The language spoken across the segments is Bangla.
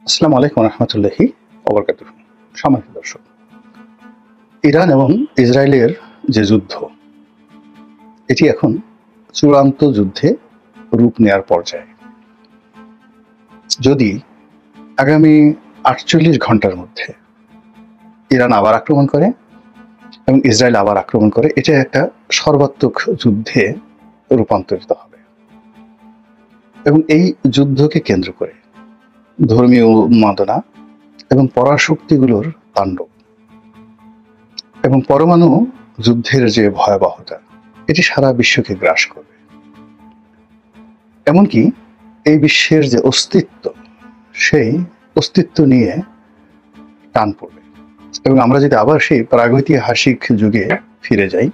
আসসালামু আলাইকুম রহমতুল্লাহি ওবরকাতুহু। সম্মানিত দর্শক, ইরান এবং ইসরায়েলের যে যুদ্ধ, এটি এখন চূড়ান্ত যুদ্ধে রূপ নেয়ার পর্যায়ে। যদি আগামী ৪৮ ঘন্টার মধ্যে ইরান আবার আক্রমণ করে এবং ইসরায়েল আবার আক্রমণ করে, এটা একটা সর্বাত্মক যুদ্ধে রূপান্তরিত হবে। এবং এই যুদ্ধকে কেন্দ্র করে ধর্মীয় উন্মাদনা এবং পরাশক্তিগুলোর তাণ্ডব এবং পরমাণু যুদ্ধের যে ভয়াবহতা, এটি সারা বিশ্বকে গ্রাস করবে। এমনকি এই বিশ্বের যে অস্তিত্ব, সেই অস্তিত্ব নিয়ে টান পড়বে। এবং আমরা যদি আবার সেই প্রাগৈতিহাসিক যুগে ফিরে যাই,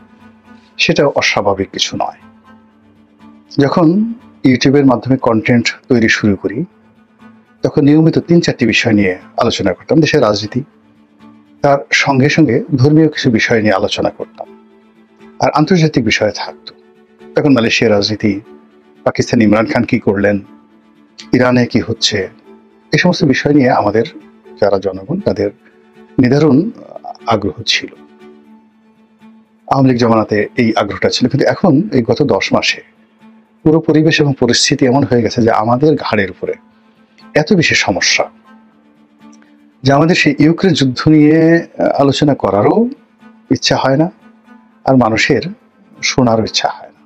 সেটা অস্বাভাবিক কিছু নয়। যখন ইউটিউবের মাধ্যমে কন্টেন্ট তৈরি শুরু করি, তখন নিয়মিত ৩-৪টি বিষয় নিয়ে আলোচনা করতাম। দেশের রাজনীতি, তার সঙ্গে সঙ্গে ধর্মীয় কিছু বিষয় নিয়ে আলোচনা করতাম, আর আন্তর্জাতিক বিষয় থাকতো। তখন মালয়েশিয়ার রাজনীতি, পাকিস্তান ইমরান খান কি করলেন, ইরানে কি হচ্ছে, এই সমস্ত বিষয় নিয়ে আমাদের যারা জনগণ, তাদের নিদারুণ আগ্রহ ছিল। আওয়ামী লীগ জমানাতে এই আগ্রহটা ছিল, কিন্তু এখন এই গত ১০ মাসে পুরো পরিবেশ এবং পরিস্থিতি এমন হয়ে গেছে যে আমাদের ঘাড়ের উপরে এত বেশি সমস্যা যে আমাদের সেই ইউক্রেন যুদ্ধ নিয়ে আলোচনা করারও ইচ্ছা হয় না, আর মানুষের শোনারও ইচ্ছা হয় না।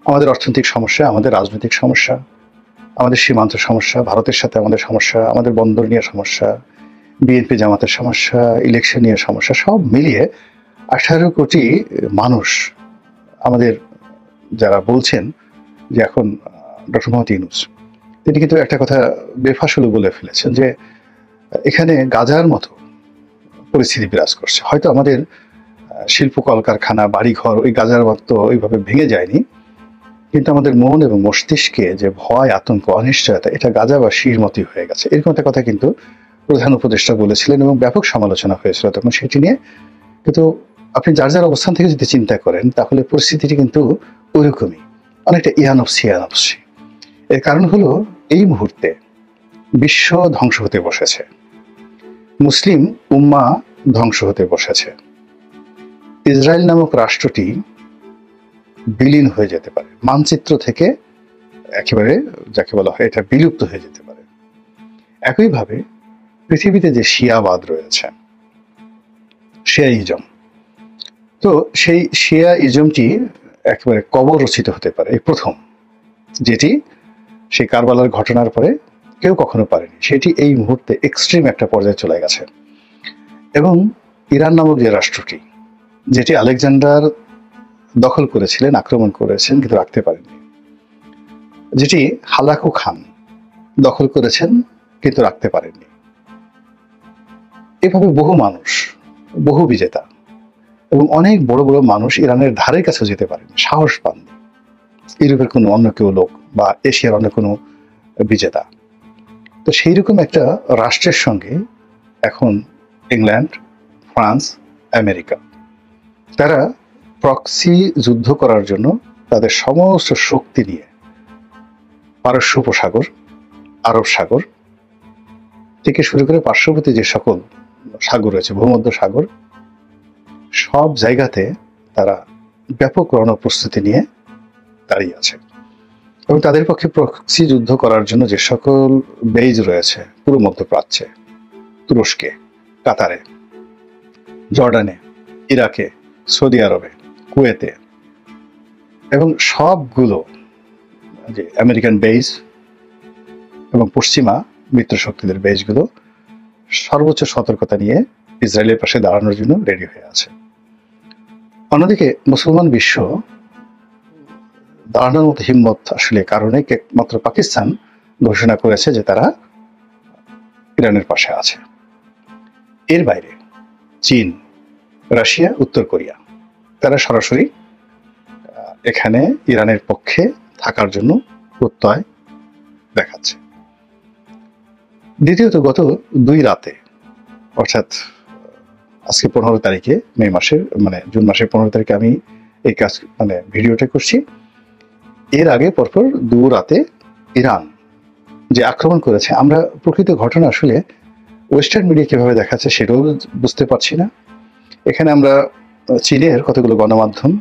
আমাদের অর্থনৈতিক সমস্যা, আমাদের রাজনৈতিক সমস্যা, আমাদের সীমান্ত সমস্যা, ভারতের সাথে আমাদের সমস্যা, আমাদের বন্দর নিয়ে সমস্যা, বিএনপি জামাতের সমস্যা, ইলেকশন নিয়ে সমস্যা, সব মিলিয়ে 18 কোটি মানুষ, আমাদের যারা বলছেন যে এখন ডক্টর মোহাম্মদ ইউনূস, তিনি কিন্তু একটা কথা বেফাসুলো বলে ফেলেছেন যে এখানে গাজার মতো পরিস্থিতি বিরাজ করছে। হয়তো আমাদের শিল্প কলকারখানা, বাড়িঘর ওই গাজার মতো ওইভাবে ভেঙে যায়নি, কিন্তু আমাদের মন এবং মস্তিষ্কে যে ভয়, আতঙ্ক, অনিশ্চয়তা, এটা গাজাবাসীর মতোই হয়ে গেছে। এরকম একটা কথা কিন্তু প্রধান উপদেষ্টা বলেছিলেন এবং ব্যাপক সমালোচনা হয়েছিল তখন সেটি নিয়ে। কিন্তু আপনি যার যার অবস্থান থেকে যদি চিন্তা করেন, তাহলে পরিস্থিতিটি কিন্তু ওইরকমই, অনেকটা ইয়ানফসি। এর কারণ হলো এই মুহূর্তে বিশ্ব ধ্বংস হতে বসেছে, মুসলিম উম্মা ধ্বংস হতে বসেছে। ইসরায়েল নামক রাষ্ট্রটি বিলীন হয়ে যেতে পারে, মানচিত্র থেকে একেবারে যাকে বলা হয় এটা বিলুপ্ত হয়ে যেতে পারে। একইভাবে পৃথিবীতে যে শিয়াবাদ রয়েছে, শিয়াইজম, তো সেই শিয়াইজমটি একেবারে কবররচিত হতে পারে। এই প্রথম, যেটি সেই কারবালার ঘটনার পরে কেউ কখনো পারেনি, সেটি এই মুহূর্তে এক্সট্রিম একটা পর্যায়ে চলে গেছে। এবং ইরান নামক যে রাষ্ট্রটি, যেটি আলেকজান্ডার দখল করেছিলেন, আক্রমণ করেছেন, কিন্তু রাখতে পারেননি, যেটি হালাকু খান দখল করেছেন কিন্তু রাখতে পারেননি, এভাবে বহু মানুষ, বহু বিজেতা এবং অনেক বড় বড় মানুষ ইরানের ধারের কাছেও যেতে পারেন, সাহস পাননি ইউরোপের কোনো অন্য কেউ লোক বা এশিয়ার অন্য কোনো বিজেতা। তো সেই রকম একটা রাষ্ট্রের সঙ্গে এখন ইংল্যান্ড, ফ্রান্স, আমেরিকা, তারা প্রক্সি যুদ্ধ করার জন্য তাদের সমস্ত শক্তি নিয়ে পারস্য উপসাগর, আরব সাগর থেকে শুরু করে পার্শ্ববর্তী যে সকল সাগর রয়েছে, ভূমধ্য সাগর, সব জায়গাতে তারা ব্যাপক রণপ্রস্তুতি নিয়ে দাঁড়িয়ে আছে। এবং তাদের পক্ষে প্রক্সি যুদ্ধ করার জন্য যে সকল বেজ রয়েছে পুরো মধ্যপ্রাচ্যে, তুরস্কে, কাতারে, জর্ডানে, ইরাকে, সৌদি আরবে, কুয়েতে, এবং সবগুলো যে আমেরিকান বেজ এবং পশ্চিমা মিত্র শক্তিদের বেজগুলো সর্বোচ্চ সতর্কতা নিয়ে ইসরায়েলের পাশে দাঁড়ানোর জন্য রেডি হয়ে আছে। অন্যদিকে মুসলমান বিশ্ব দাঁড়ানোর মতো হিম্মত আসলে কারণে মাত্র পাকিস্তান ঘোষণা করেছে যে তারা ইরানের পাশে আছে। এর বাইরে চীন, রাশিয়া, উত্তর কোরিয়া, তারা সরাসরি এখানে ইরানের পক্ষে থাকার জন্য প্রত্যয় দেখাচ্ছে। দ্বিতীয়ত, গত 2 রাতে, অর্থাৎ আজকে 15 তারিখে মে মাসের জুন মাসের 15 তারিখে আমি এই কাজ ভিডিওটা করছি। এর আগে পরপর 2 রাতে ইরান যে আক্রমণ করেছে, আমরা প্রকৃত ঘটনা আসলে ওয়েস্টার্ন মিডিয়া কিভাবে দেখাচ্ছে সেটাও বুঝতে পারছি না। এখানে আমরা চীনের কতগুলো গণমাধ্যম,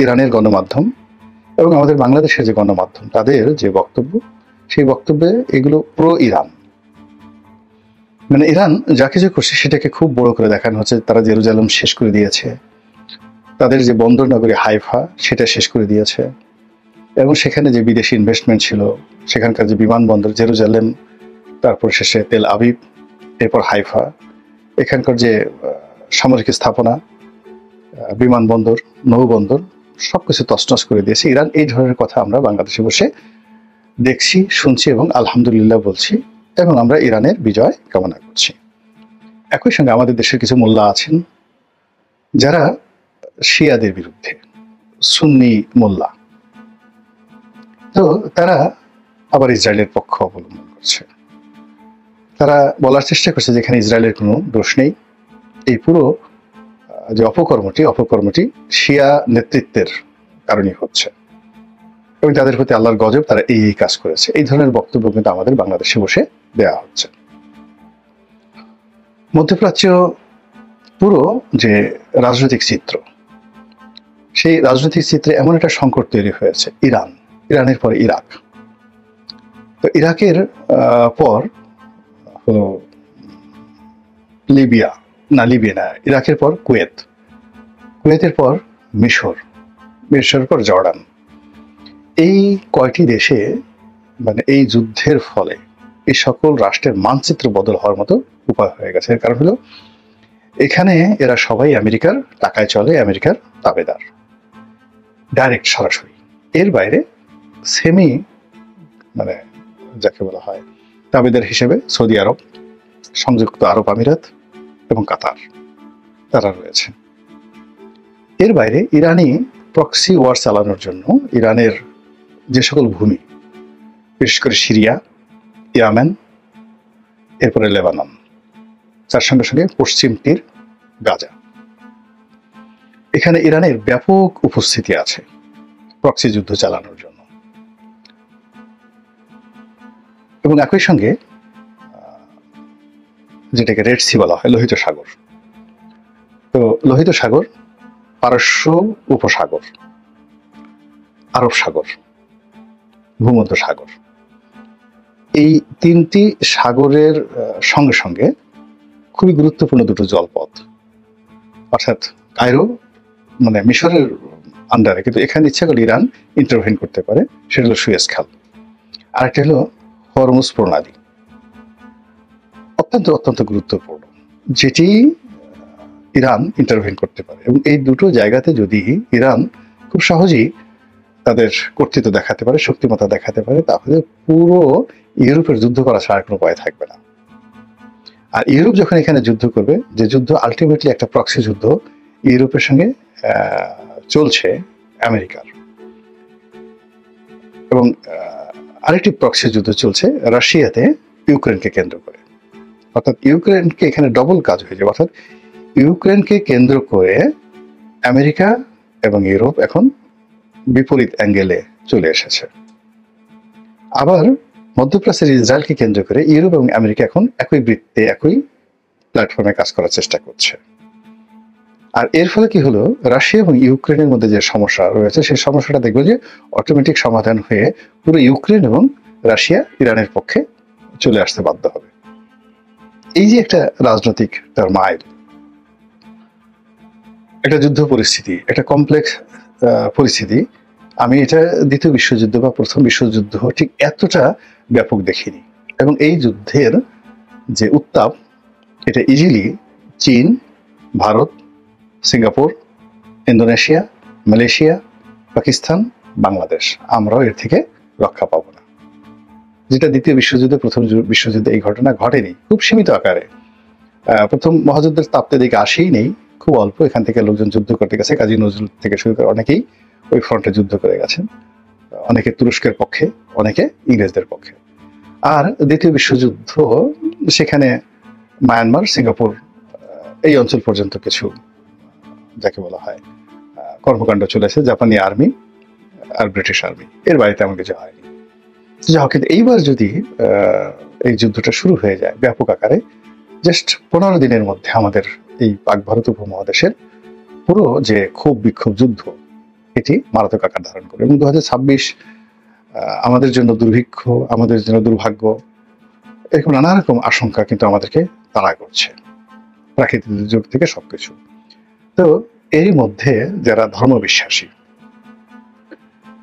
ইরানের গণমাধ্যম এবং আমাদের বাংলাদেশের যে গণমাধ্যম, তাদের যে বক্তব্য, সেই বক্তব্যে এগুলো প্রো ইরান। মানে ইরান যা কিছু করছে সেটাকে খুব বড় করে দেখানো হচ্ছে। তারা জেরুজালেম শেষ করে দিয়েছে, তাদের যে বন্দর নগরী হাইফা সেটা শেষ করে দিয়েছে, এবং সেখানে যে বিদেশি ইনভেস্টমেন্ট ছিল, সেখানকার যে বিমানবন্দর জেরুজালেম, তারপর শেষে তেল আবিব, এরপর হাইফা, এখানকার যে সামরিক স্থাপনা, বিমানবন্দর, নৌবন্দর, সবকিছু তছনছ করে দিয়েছে ইরান। এই ধরনের কথা আমরা বাংলাদেশে বসে দেখছি, শুনছি এবং আলহামদুলিল্লাহ বলছি, এবং আমরা ইরানের বিজয় কামনা করছি। একই সঙ্গে আমাদের দেশের কিছু মোল্লা আছেন যারা শিয়াদের বিরুদ্ধে, সুন্নি মোল্লা, তো তারা আবার ইসরায়েলের পক্ষ অবলম্বন করছে। তারা বলার চেষ্টা করছে যেখানে ইসরায়েলের কোনো দোষ নেই, এই পুরো যে অপকর্মটি শিয়া নেতৃত্বের কারণেই হচ্ছে, এবং তাদের প্রতি আল্লাহর গজব, তারা এই কাজ করেছে। এই ধরনের বক্তব্য কিন্তু আমাদের বাংলাদেশে বসে দেওয়া হচ্ছে। মধ্যপ্রাচ্য পুরো যে রাজনৈতিক চিত্র, সেই রাজনৈতিক চিত্রে এমন একটা সংকট তৈরি হয়েছে। ইরানের পরে ইরাক, তো ইরাকের পর হলো লিবিয়া না, ইরাকের পর কুয়েতের পর মিশরের পর জর্ডান। এই কয়টি দেশে মানে এই যুদ্ধের ফলে এই সকল রাষ্ট্রের মানচিত্র বদল হওয়ার মতো উপায় হয়ে গেছে। এর কারণ হলো এখানে এরা সবাই আমেরিকার টাকায় চলে, আমেরিকার তাবেদার, ডাইরেক্ট, সরাসরি। এর বাইরে সেমি মানে যাকে বলা হয় তাবেদার হিসেবে সৌদি আরব, সংযুক্ত আরব আমিরাত এবং কাতার, তারা রয়েছে। এর বাইরে ইরানি প্রক্সি ওয়ার চালানোর জন্য ইরানের যে সকল ভূমি, বিশেষ করে সিরিয়া, ইয়ামেন, এরপরে লেবানন, তার সঙ্গে সঙ্গে পশ্চিম তীর, গাজা, এখানে ইরানের ব্যাপক উপস্থিতি আছে প্রক্সি যুদ্ধ চালানোর জন্য। এবং একই সঙ্গে যেটাকে রেড সি বলা হয়, লোহিত সাগর, তো লোহিত সাগর, পারস্য উপসাগর, আরব সাগর, ভূমধ্য সাগর, এই তিনটি সাগরের সঙ্গে সঙ্গে খুবই গুরুত্বপূর্ণ দুটো জলপথ, অর্থাৎ কায়রো মানে মিশরের আন্ডারে, কিন্তু এখানে ইচ্ছা করলে ইরান ইন্টারভেন করতে পারে, সেটা হলো সুয়েজ খাল। আরেকটা হলো হরমুজ প্রণালী, অত্যন্ত গুরুত্বপূর্ণ, যেটি ইরান ইন্টারভেন করতে পারে। এবং এই দুটো জায়গাতে যদি ইরান খুব সহজেই তাদের কর্তৃত্ব দেখাতে পারে, শক্তিমত্তা দেখাতে পারে, তাহলে পুরো ইউরোপের যুদ্ধ করা ছাড়া কোনো উপায় থাকবে না। আর ইউরোপ যখন এখানে যুদ্ধ করবে, যে যুদ্ধ আলটিমেটলি একটা প্রক্সি যুদ্ধ ইউরোপের সঙ্গে চলছে আমেরিকার, এবং আরেকটি প্রক্সি যুদ্ধ চলছে রাশিয়াতে ইউক্রেনকে কেন্দ্র করে, অর্থাৎ ইউক্রেনকে এখানে ডবল কাজ হয়ে যাবে। অর্থাৎ ইউক্রেনকে কেন্দ্র করে আমেরিকা এবং ইউরোপ এখন বিপরীত অ্যাঙ্গেলে চলে এসেছে। আবার মধ্যপ্রাচ্যের ইসরায়েলকে কেন্দ্র করে ইউরোপ এবং আমেরিকা এখন একই বৃত্তে, একই প্ল্যাটফর্মে কাজ করার চেষ্টা করছে। আর এর ফলে কি হলো, রাশিয়া এবং ইউক্রেনের মধ্যে যে সমস্যা রয়েছে, সেই সমস্যাটা দেখবে যে অটোমেটিক সমাধান হয়ে পুরো ইউক্রেন এবং রাশিয়া ইরানের পক্ষে চলে আসতে বাধ্য হবে। এই যে একটা রাজনৈতিক টারমাইল, একটা যুদ্ধ পরিস্থিতি, একটা কমপ্লেক্স পরিস্থিতি, আমি এটা দ্বিতীয় বিশ্বযুদ্ধ বা প্রথম বিশ্বযুদ্ধ ঠিক এতটা ব্যাপক দেখিনি। এবং এই যুদ্ধের যে উত্তাপ, এটা ইজিলি চীন, Bharat, Singapore, Indonesia, Malaysia, Pakistan, Bangladesh, আমরাও এর থেকে রক্ষা পাবো না। যেটা দ্বিতীয় বিশ্বযুদ্ধে, প্রথম বিশ্বযুদ্ধে এই ঘটনা ঘটেনি, খুব সীমিত আকারে। প্রথম মহাযুদ্ধের তাপ্তে দিকে আসেই নেই, খুব অল্প এখান থেকে লোকজন যুদ্ধ করতে গেছে। কাজী নজরুল থেকে শুরু করে অনেকেই ওই ফ্রন্টে যুদ্ধ করে গেছেন, অনেকে তুরস্কের পক্ষে, অনেকে ইংরেজদের পক্ষে। আর দ্বিতীয় বিশ্বযুদ্ধ সেখানে মায়ানমার, সিঙ্গাপুর, এই অঞ্চল পর্যন্ত কিছু যাকে বলা হয় কর্মকাণ্ড চলেছে, জাপানি আর্মি আর ব্রিটিশ আর্মি, এর বাইরে তেমন কিছু হয়নি। যাই হোক, কিন্তু এইবার যদি এই যুদ্ধটা শুরু হয়ে যায় ব্যাপক আকারে, জাস্ট 15 দিনের মধ্যে আমাদের এই পাক ভারত উপমহাদেশের পুরো যে ক্ষোভ বিক্ষোভ যুদ্ধ, এটি মারাত্মক আকার ধারণ করে। এবং 2026 আমাদের জন্য দুর্ভিক্ষ, আমাদের জন্য দুর্ভাগ্য, এরকম নানা রকম আশঙ্কা কিন্তু আমাদেরকে তাড়া করছে, প্রাকৃতিক দুর্যোগ থেকে সবকিছু। তো এরই মধ্যে যারা ধর্মবিশ্বাসী,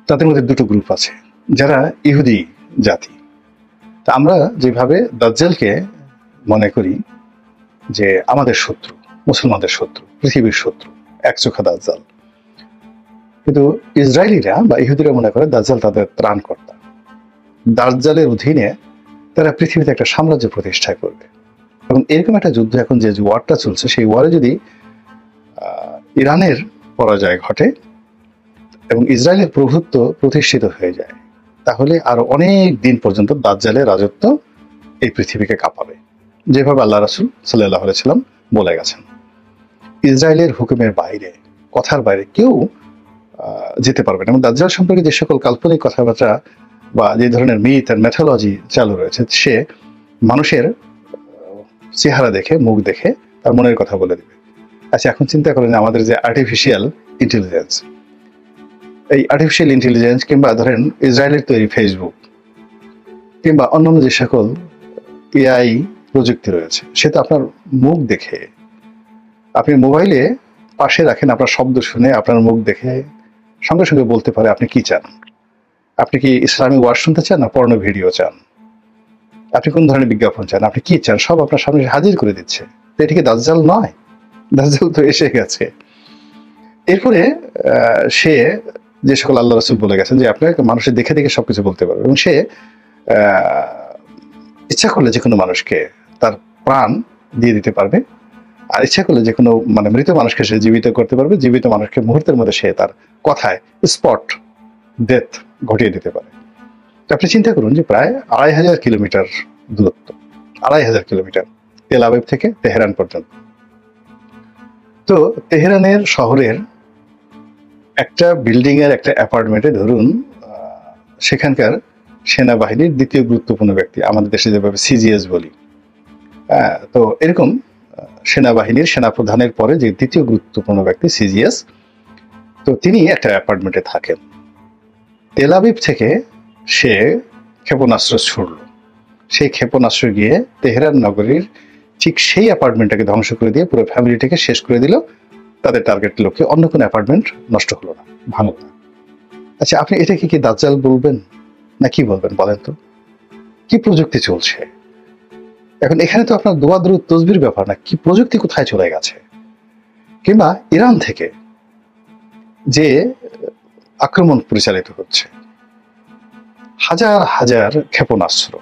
তাদের মধ্যে দুটো গ্রুপ আছে, যারা ইহুদি জাতি। তা আমরা যেভাবে দাজ্জালকে মনে করি যে আমাদের শত্রু, মুসলমানদের শত্রু, পৃথিবীর শত্রু, একচোখা দাজ্জাল, কিন্তু ইসরায়েলিরা বা ইহুদিরা মনে করে দাজ্জাল তাদের ত্রাণকর্তা। দাজ্জালের অধীনে তারা পৃথিবীতে একটা সাম্রাজ্য প্রতিষ্ঠা করবে। এবং এরকম একটা যুদ্ধ এখন যে ওয়ারটা চলছে, সেই ওয়ারে যদি ইরানের পরাজয় ঘটে এবং ইসরায়েলের প্রভুত্ব প্রতিষ্ঠিত হয়ে যায়, তাহলে আরো অনেক দিন পর্যন্ত দাজ্জালের রাজত্ব এই পৃথিবীকে কাঁপাবে, যেভাবে আল্লাহ রাসূল সাল্লাল্লাহু আলাইহি সাল্লাম বলে গেছেন। ইসরায়েলের হুকুমের বাইরে, কথার বাইরে কেউ যেতে পারবে না। এবং দাজ্জাল সম্পর্কে যে সকল কাল্পনিক কথাবার্তা বা যে ধরনের মিথ আর ম্যাথোলজি চালু রয়েছে, সে মানুষের চেহারা দেখে, মুখ দেখে তার মনের কথা বলে দেবে। আচ্ছা, এখন চিন্তা করেন আমাদের যে আর্টিফিশিয়াল ইন্টেলিজেন্স, এই আর্টিফিশিয়াল ইন্টেলিজেন্স কিংবা ধরেন ইসরায়েলের তৈরি ফেসবুক কিংবা অন্যান্য যে সকল এআই প্রযুক্তি রয়েছে, সে তো আপনার মুখ দেখে, আপনি মোবাইলে পাশে রাখেন, আপনার শব্দ শুনে, আপনার মুখ দেখে সঙ্গে সঙ্গে বলতে পারে আপনি কি চান। আপনি কি ইসলামিক ওয়ার্ড শুনতে চান না পর্নো ভিডিও চান, আপনি কোন ধরনের বিজ্ঞাপন চান, আপনি কি চান, সব আপনার সামনে হাজির করে দিচ্ছে। তো এটা কি দাজ্জাল নয়? দাজ্জাল তো এসে গেছে। এরপরে সে যে সকল আল্লাহ রাসূল বলে গেছেন যে আপনার মানুষের দেখে দেখে সবকিছু বলতে পারবে, এবং সে ইচ্ছা করলে যে কোনো মানুষকে তার প্রাণ দিয়ে দিতে পারবে, আর ইচ্ছা করলে যে কোনো মৃত মানুষকে সে জীবিত করতে পারবে, জীবিত মানুষকে মুহূর্তের মধ্যে সে তার কথায় স্পট ডেথ ঘটিয়ে দিতে পারে। তো আপনি চিন্তা করুন যে প্রায় 2500 কিলোমিটার দূরত্ব, 2500 কিলোমিটার তেল আবিব থেকে তেহরান পর্যন্ত। তো তেহরানের শহরের একটা বিল্ডিং এর একটা অ্যাপার্টমেন্টে ধরুন সেখানকার সেনাবাহিনীর দ্বিতীয় গুরুত্বপূর্ণ ব্যক্তি, আমাদের দেশে যেভাবে সিজিএস বলি, তো এরকম সেনাবাহিনীর সেনাপ্রধানের পরে যে দ্বিতীয় গুরুত্বপূর্ণ ব্যক্তি সিজিএস, তো তিনি একটা অ্যাপার্টমেন্টে থাকেন। তেল আবিব থেকে সে ক্ষেপণাস্ত্র ছুড়ল, সেই ক্ষেপণাস্ত্র গিয়ে তেহরান নগরীর ঠিক সেই অ্যাপার্টমেন্টটাকে ধ্বংস করে দিয়ে পুরো ফ্যামিলিটাকে শেষ করে দিল। তাদের টার্গেট লক্ষ্যে অন্য কোনো অ্যাপার্টমেন্ট নষ্ট হলো না, ভাঙল না। আচ্ছা, আপনি এটাকে কি দাজ্জাল বলবেন না কি বলবেন বলেন তো? কি প্রযুক্তি চলছে এখন এখানে? তো আপনার দোয়া দরুদ তসবির ব্যাপার না, কি প্রযুক্তি কোথায় চলে গেছে? কিংবা ইরান থেকে যে আক্রমণ পরিচালিত হচ্ছে, হাজার হাজার ক্ষেপণাস্ত্র,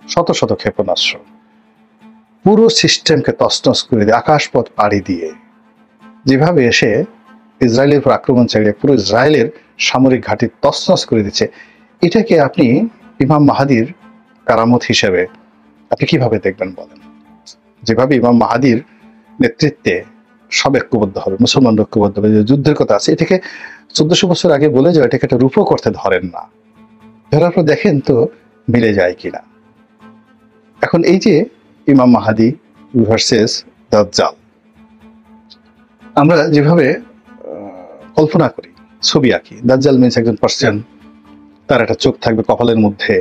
শত শত ক্ষেপণাস্ত্র পুরো সিস্টেমকে তছনছ করে দিয়ে, আকাশপথ পাড়ি দিয়ে যেভাবে এসে ইসরায়েলের উপর আক্রমণ চালিয়ে পুরো ইসরায়েলের সামরিক ঘাঁটি তছনছ করে দিচ্ছে, এটাকে আপনি ইমাম মাহাদির কারামত হিসেবে আপনি কিভাবে দেখবেন বলেন? যেভাবে ইমাম মাহাদির নেতৃত্বে সব ঐক্যবদ্ধ হবে, মুসলমান ঐক্যবদ্ধ হবে, যে যুদ্ধের কথা আছে, এটাকে 1400 বছর আগে বলে যে এটাকে একটা রূপক করতে ধরেন না, ধরার পর দেখেন তো মিলে যায় কিনা। এখন এই যে ইমাম মাহাদি ভার্সেস দাজ্জাল, আমরা যেভাবে কল্পনা করি, ছবি আঁকি, দাজ্জাল মিন্স একজন পার্সন, তার একটা চোখ থাকবে কপালের মধ্যে,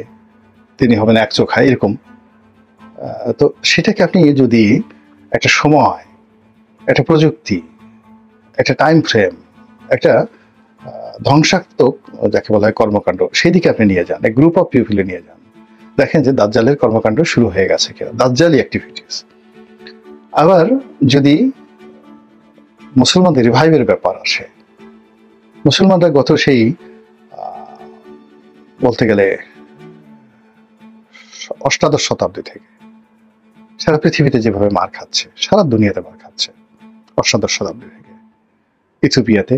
তিনি হবেন এক চোখা, এরকম। তো সেটাকে আপনি যদি একটা সময়, একটা প্রযুক্তি, একটা টাইম ফ্রেম, একটা ধ্বংসাত্মক যাকে বলা হয় কর্মকাণ্ড, সেই দিকে আপনি নিয়ে যান, গ্রুপ অফ পিপলে নিয়ে যান, দেখেন যে দাজ্জালের কর্মকাণ্ড শুরু হয়ে গেছে কিনা, দাজ্জালি অ্যাক্টিভিটিস। আবার যদি মুসলমানদের রিভাইভের ব্যাপার আসে, মুসলমানরা গত সেই বলতে গেলে 18 শতাব্দী থেকে সারা পৃথিবীতে যেভাবে মার খাচ্ছে, সারা দুনিয়াতে মার খাচ্ছে, 18 শতাব্দী থেকে ইথিওপিয়াতে,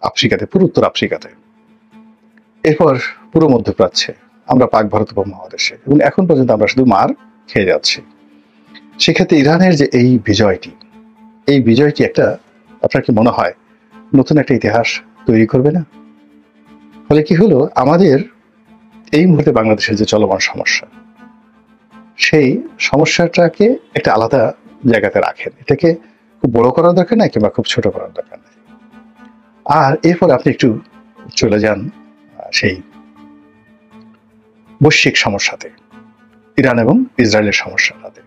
আফ্রিকাতে, পুরো উত্তর আফ্রিকাতে, এরপর পুরো মধ্যপ্রাচ্যে, আমরা পাক ভারত উপমহাদেশে, এবং এখন পর্যন্ত আমরা শুধু মার খেয়ে যাচ্ছি। সেক্ষেত্রে ইরানের যে এই বিজয়টি একটা, আপনার কি মনে হয় নতুন একটা ইতিহাস তৈরি করবে না? ফলে কি হলো, আমাদের এই মুহূর্তে বাংলাদেশের যে চলমান সমস্যা, সেই সমস্যাটাকে একটা আলাদা জায়গাতে রাখেন। এটাকে খুব বড় করার দরকার নাই কিংবা খুব ছোট করার দরকার নাই। আর এরপর আপনি একটু চলে যান সেই বৈশ্বিক সমস্যাতে, ইরান এবং ইসরায়েলের সমস্যাটাতে।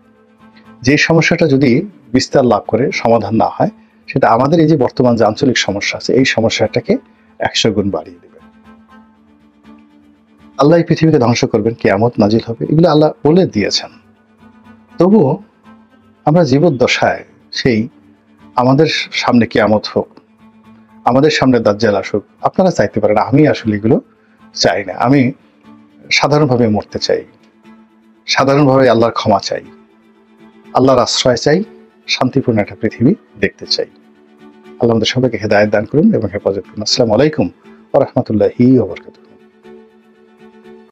যে সমস্যাটা যদি বিস্তার লাভ করে সমাধান না হয়, সেটা আমাদের এই যে বর্তমান যে আঞ্চলিক সমস্যা আছে, এই সমস্যাটাকে 100 গুণ বাড়িয়ে দেবে। আল্লাহ এই পৃথিবীকে ধ্বংস করবেন, কিয়ামত নাজিল হবে, এগুলো আল্লাহ বলে দিয়েছেন। তবুও আমরা জীবদ্দশায় সেই আমাদের সামনে কিয়ামত হোক, আমাদের সামনে দাজ্জাল আসুক, আপনারা চাইতে পারেন, আমি আসলে এগুলো চাই না। আমি সাধারণভাবে মরতে চাই, সাধারণভাবে আল্লাহর ক্ষমা চাই, আল্লাহর আশ্রয় চাই, শান্তিপূর্ণ একটা পৃথিবী দেখতে চাই। আল্লাহ আমাদের সবাইকে হেদায়েত দান করুন এবং হেফাজত করুন। আসসালামু আলাইকুম ওয়া রাহমাতুল্লাহি ওয়া বারাকাতুহু।